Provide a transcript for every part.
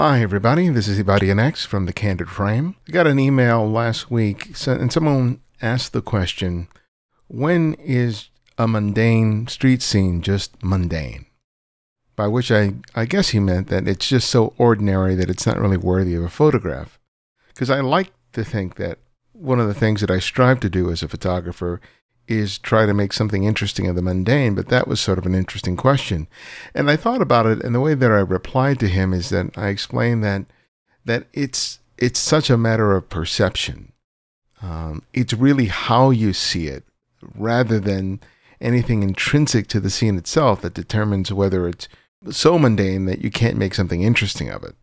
Hi everybody, this is Ibadianex from the Candid Frame. I got an email last week and someone asked the question, when is a mundane street scene just mundane? By which I guess he meant that it's just so ordinary that it's not really worthy of a photograph. Because I like to think that one of the things that I strive to do as a photographer is try to make something interesting of the mundane, but that was sort of an interesting question. And I thought about it, and the way that I replied to him is that I explained that it's such a matter of perception. It's really how you see it, rather than anything intrinsic to the scene itself that determines whether it's so mundane that you can't make something interesting of it.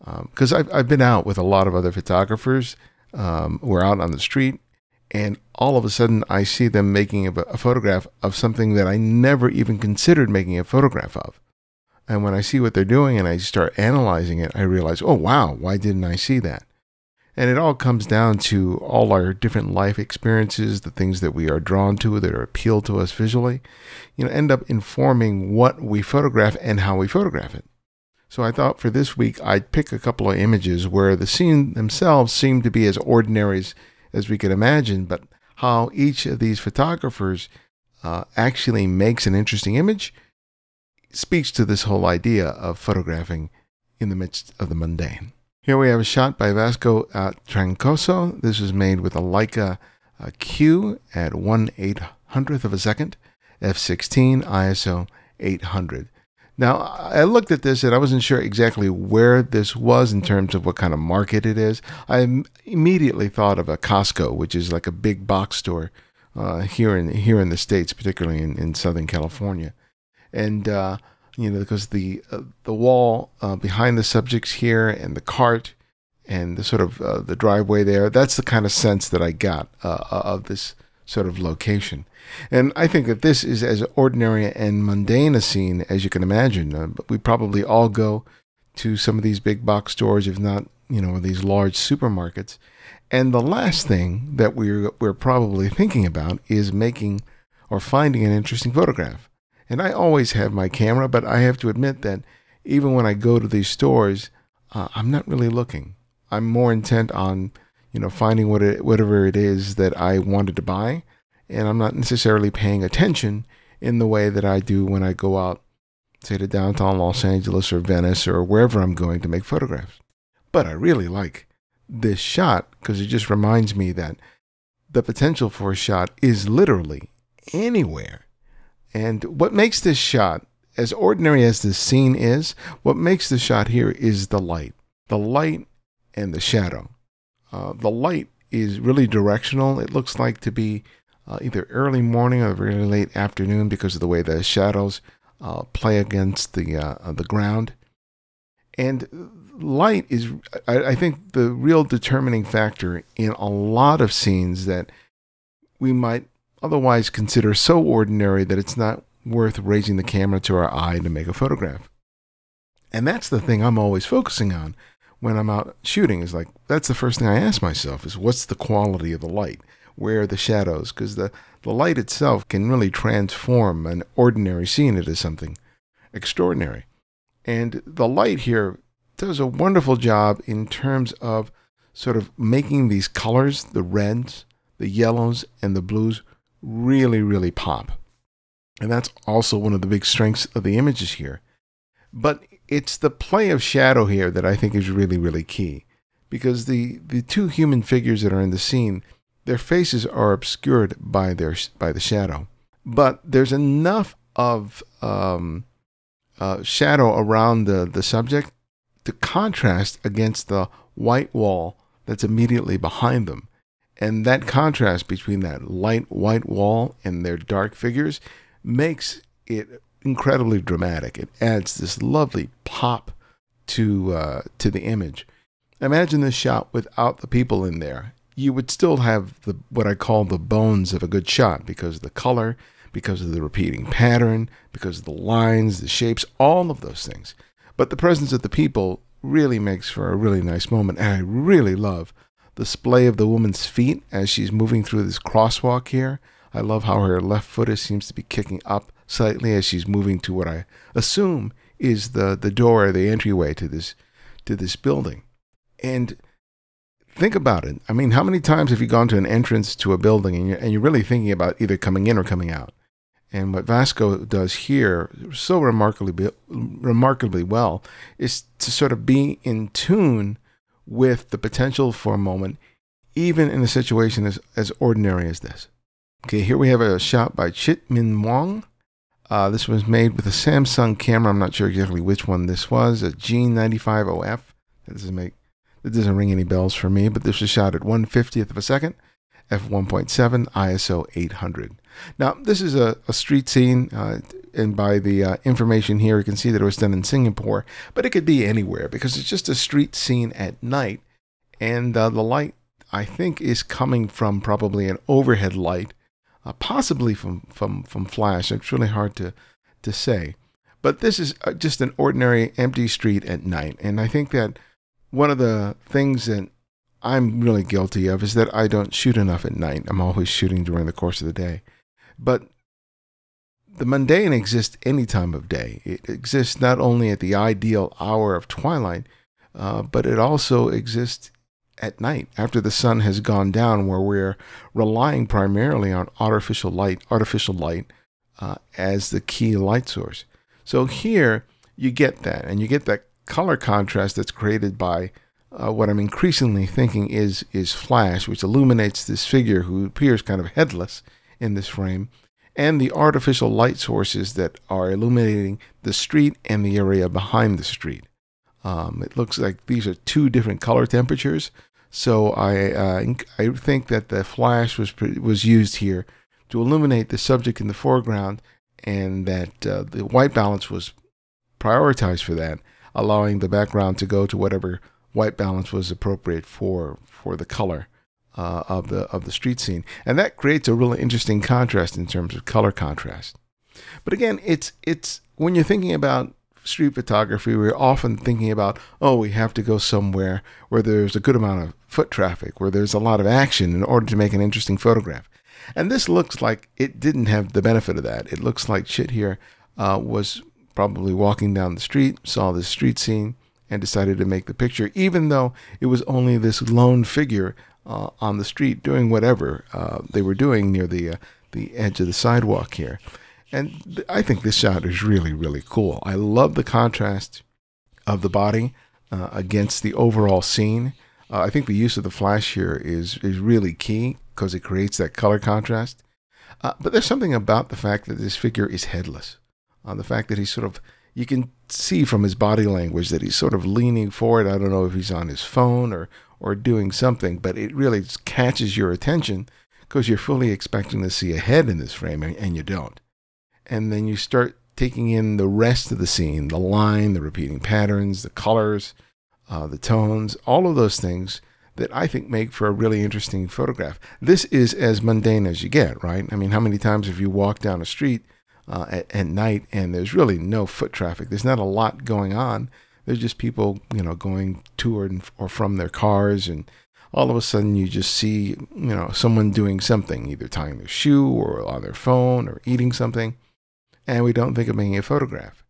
Because I've been out with a lot of other photographers. We're out on the street, and all of a sudden I see them making a photograph of something that I never even considered making a photograph of. And when I see what they're doing and I start analyzing it, I realize, oh wow, why didn't I see that? And it all comes down to all our different life experiences, the things that we are drawn to, that are appeal to us visually, end up informing what we photograph and how we photograph it. So I thought for this week, I'd pick a couple of images where the scene themselves seem to be as ordinary as we could imagine, but how each of these photographers actually makes an interesting image speaks to this whole idea of photographing in the midst of the mundane. Here we have a shot by Vasco Trancoso. This was made with a Leica Q at 1/800th of a second, f/16, ISO 800. Now, I looked at this and I wasn't sure exactly where this was in terms of what kind of market it is. I immediately thought of a Costco, which is like a big box store here in the States, particularly in Southern California. And, because the wall behind the subjects here and the cart and the sort of the driveway there, that's the kind of sense that I got of this sort of location. And I think that this is as ordinary and mundane a scene as you can imagine. But we probably all go to some of these big box stores, if not, these large supermarkets. And the last thing that we're probably thinking about is making or finding an interesting photograph. And I always have my camera, but I have to admit that even when I go to these stores, I'm not really looking. I'm more intent on finding whatever it is that I wanted to buy, and I'm not necessarily paying attention in the way that I do when I go out, say, to downtown Los Angeles or Venice or wherever I'm going to make photographs. But I really like this shot because it just reminds me that the potential for a shot is literally anywhere. And what makes this shot, as ordinary as this scene is, what makes the shot here is the light and the shadow. The light is really directional. It looks like to be either early morning or really late afternoon because of the way the shadows play against the ground. And light is, I think, the real determining factor in a lot of scenes that we might otherwise consider so ordinary that it's not worth raising the camera to our eye to make a photograph. And that's the thing I'm always focusing on when I'm out shooting. Is like, that's the first thing I ask myself is, what's the quality of the light? Where are the shadows? Because the light itself can really transform an ordinary scene into something extraordinary. And the light here does a wonderful job in terms of sort of making these colors, the reds, the yellows, and the blues, really, really pop. And that's also one of the big strengths of the images here. But it's the play of shadow here that I think is really, really key. Because the two human figures that are in the scene, their faces are obscured by the shadow. But there's enough of shadow around the subject to contrast against the white wall that's immediately behind them. And that contrast between that light white wall and their dark figures makes it incredibly dramatic. It adds this lovely pop to the image. Imagine this shot without the people in there. You would still have what I call the bones of a good shot, because of the color, because of the repeating pattern, because of the lines, the shapes, all of those things. But the presence of the people really makes for a really nice moment. And I really love the splay of the woman's feet as she's moving through this crosswalk here. I love how her left foot seems to be kicking up slightly as she's moving to what I assume is the door or the entryway to this to this building. And think about it. I mean, how many times have you gone to an entrance to a building and you're really thinking about either coming in or coming out? And what Vasco does here so remarkably well is to sort of be in tune with the potential for a moment, even in a situation as ordinary as this. Okay, here we have a shot by Chit Min Maung. This was made with a Samsung camera. I'm not sure exactly which one this was, a G95OF. That doesn't ring any bells for me, but this was shot at 1/50th of a second, f1.7, ISO 800. Now, this is a street scene, and by the information here, you can see that it was done in Singapore, but it could be anywhere because it's just a street scene at night, and the light, I think, is coming from probably an overhead light, possibly from flash. It's really hard to say. But this is just an ordinary empty street at night, and I think that one of the things that I'm really guilty of is that I don't shoot enough at night. I'm always shooting during the course of the day. But the mundane exists any time of day. It exists not only at the ideal hour of twilight, but it also exists at night after the sun has gone down, where we're relying primarily on artificial light as the key light source. So here you get that, and you get that color contrast that's created by what I'm increasingly thinking is flash, which illuminates this figure who appears kind of headless in this frame, and the artificial light sources that are illuminating the street and the area behind the street. It looks like these are two different color temperatures, so I think that the flash was used here to illuminate the subject in the foreground, and that the white balance was prioritized for that, allowing the background to go to whatever white balance was appropriate for the color of the street scene. And that creates a really interesting contrast in terms of color contrast. But again, it's when you're thinking about street photography, we're often thinking about, oh, we have to go somewhere where there's a good amount of foot traffic, where there's a lot of action in order to make an interesting photograph. And this looks like it didn't have the benefit of that. It looks like Chit here was probably walking down the street, saw this street scene, and decided to make the picture, even though it was only this lone figure on the street doing whatever they were doing near the edge of the sidewalk here. And I think this shot is really, really cool. I love the contrast of the body against the overall scene. I think the use of the flash here is really key because it creates that color contrast. But there's something about the fact that this figure is headless. The fact that he's sort of, you can see from his body language that he's sort of leaning forward. I don't know if he's on his phone or doing something, but it really catches your attention because you're fully expecting to see a head in this frame, and you don't. And then you start taking in the rest of the scene, the line, the repeating patterns, the colors, the tones, all of those things that I think make for a really interesting photograph. This is as mundane as you get, right? I mean, how many times have you walked down a street at night and there's really no foot traffic? There's not a lot going on. There's just people, going to or from their cars, and all of a sudden you just see, someone doing something, either tying their shoe or on their phone or eating something, and we don't think of making a photograph.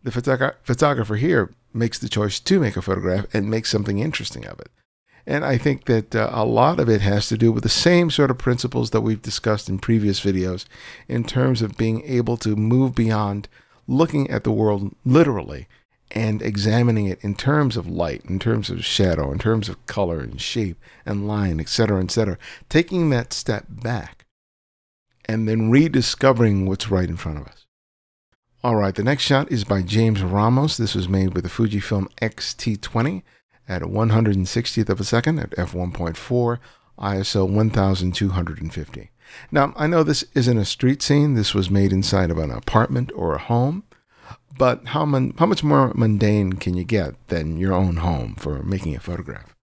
The photographer here makes the choice to make a photograph and make something interesting of it. And I think that a lot of it has to do with the same sort of principles that we've discussed in previous videos in terms of being able to move beyond looking at the world literally and examining it in terms of light, in terms of shadow, in terms of color and shape and line, etc., taking that step back and then rediscovering what's right in front of us. All right, the next shot is by James Ramos. This was made with the Fujifilm X-T20 at 1/160th of a second at f1.4, ISO 1250. Now, I know this isn't a street scene. This was made inside of an apartment or a home, but how much more mundane can you get than your own home for making a photograph?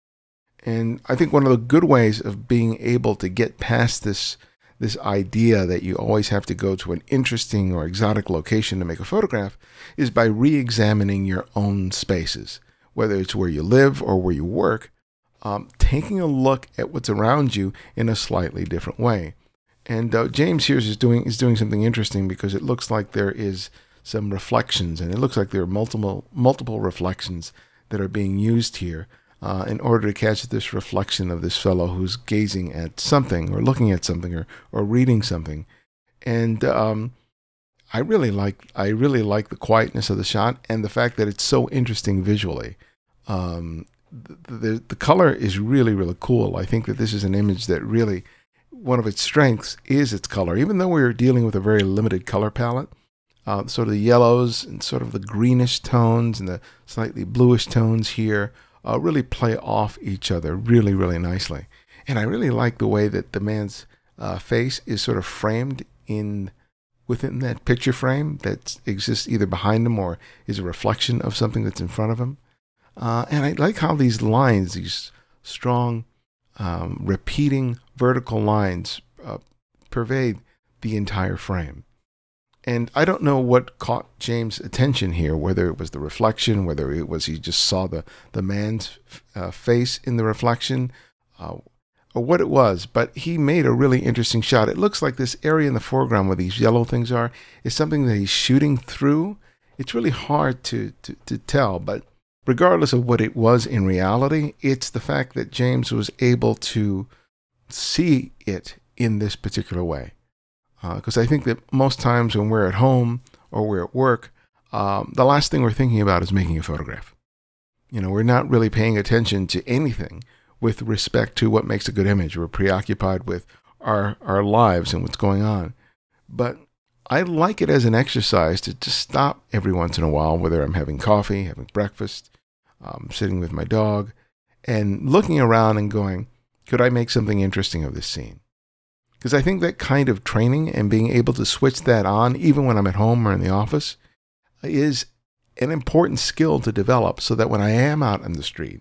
And I think one of the good ways of being able to get past this idea that you always have to go to an interesting or exotic location to make a photograph is by re-examining your own spaces, whether it's where you live or where you work, taking a look at what's around you in a slightly different way. And James here is doing something interesting because it looks like there is some reflections, and it looks like there are multiple reflections that are being used here in order to catch this reflection of this fellow who's gazing at something or looking at something or reading something. And I really like the quietness of the shot and the fact that it's so interesting visually. The color is really, really cool. I think that this is an image that really, one of its strengths is its color. Even though we're dealing with a very limited color palette, sort of the yellows and sort of the greenish tones and the slightly bluish tones here really play off each other really, really nicely. And I really like the way that the man's face is sort of framed within that picture frame that exists either behind him or is a reflection of something that's in front of him. And I like how these lines, these strong, repeating vertical lines pervade the entire frame. And I don't know what caught James' attention here, whether it was the reflection, whether it was he just saw the man's face in the reflection, or what it was, but he made a really interesting shot. It looks like this area in the foreground where these yellow things are is something that he's shooting through. It's really hard to tell, but regardless of what it was in reality, it's the fact that James was able to see it in this particular way. Because I think that most times when we're at home or we're at work, the last thing we're thinking about is making a photograph. We're not really paying attention to anything with respect to what makes a good image. We're preoccupied with our lives and what's going on. But I like it as an exercise to just stop every once in a while, whether I'm having coffee, having breakfast, sitting with my dog, and looking around and going, could I make something interesting of this scene? Because I think that kind of training and being able to switch that on, even when I'm at home or in the office, is an important skill to develop so that when I am out on the street,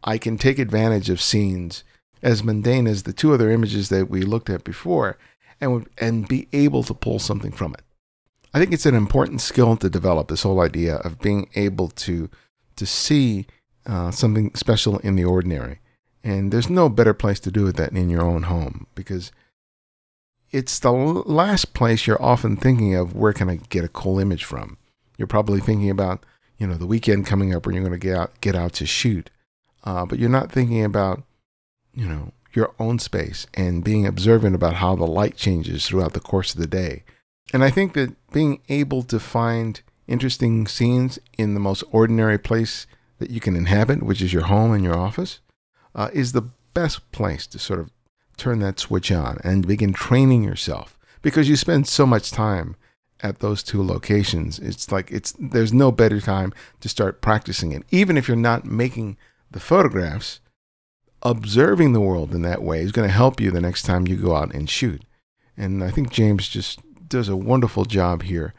I can take advantage of scenes as mundane as the two other images that we looked at before and be able to pull something from it. I think it's an important skill to develop, this whole idea of being able to see something special in the ordinary. And there's no better place to do it than in your own home, because it's the last place you're often thinking of, where can I get a cool image from? You're probably thinking about, the weekend coming up when you're going to get out to shoot. But you're not thinking about, your own space and being observant about how the light changes throughout the course of the day. And I think that being able to find interesting scenes in the most ordinary place that you can inhabit, which is your home and your office, is the best place to sort of turn that switch on and begin training yourself, because you spend so much time at those two locations. It's like there's no better time to start practicing it. Even if you're not making the photographs, observing the world in that way is going to help you the next time you go out and shoot. And I think James just does a wonderful job here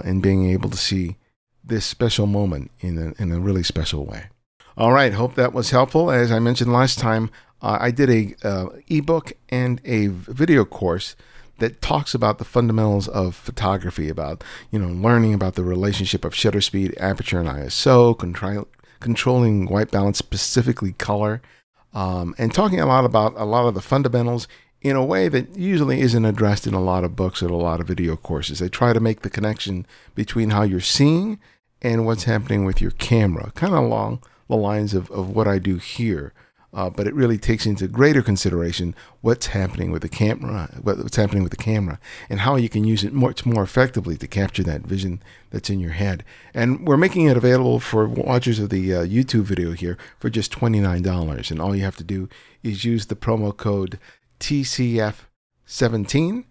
in being able to see this special moment in a really special way. All right, hope that was helpful. As I mentioned last time, I did a ebook and a video course that talks about the fundamentals of photography, about learning about the relationship of shutter speed, aperture, and ISO, controlling white balance, specifically color, and talking a lot about a lot of the fundamentals in a way that usually isn't addressed in a lot of books or a lot of video courses. They try to make the connection between how you're seeing and what's happening with your camera, kind of along the lines of what I do here. But it really takes into greater consideration what's happening with the camera, and how you can use it more effectively to capture that vision that's in your head. And we're making it available for watchers of the YouTube video here for just $29. And all you have to do is use the promo code TCF17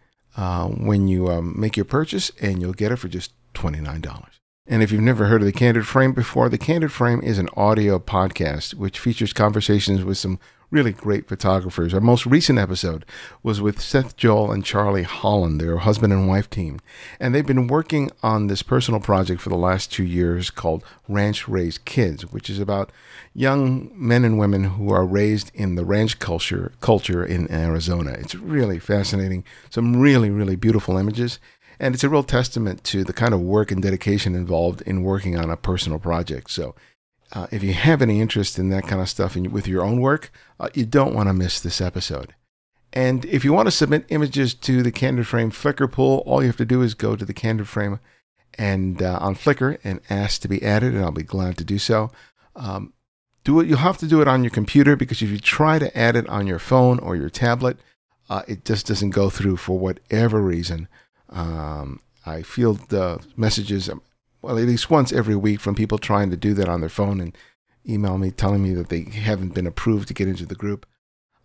when you make your purchase, and you'll get it for just $29. And if you've never heard of the Candid Frame before, the Candid Frame is an audio podcast which features conversations with some really great photographers. Our most recent episode was with Seth Joel and Charlie Holland, their husband and wife team. And they've been working on this personal project for the last 2 years called Ranch Raised Kids, which is about young men and women who are raised in the ranch culture in Arizona. It's really fascinating. Some really, really beautiful images. And it's a real testament to the kind of work and dedication involved in working on a personal project. So if you have any interest in that kind of stuff with your own work, you don't want to miss this episode. And if you want to submit images to the Candid Frame Flickr pool, all you have to do is go to the Candid Frame and on Flickr and ask to be added, and I'll be glad to do so. Do it. You'll have to do it on your computer, because if you try to add it on your phone or your tablet, it just doesn't go through for whatever reason. I field the messages, well, at least once every week, from people trying to do that on their phone and email me telling me that they haven't been approved to get into the group.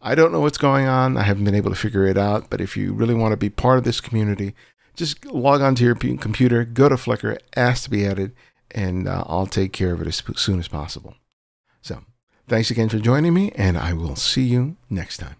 I don't know what's going on. I haven't been able to figure it out. But if you really want to be part of this community, just log onto your computer, go to Flickr, ask to be added, and I'll take care of it as soon as possible. So thanks again for joining me, and I will see you next time.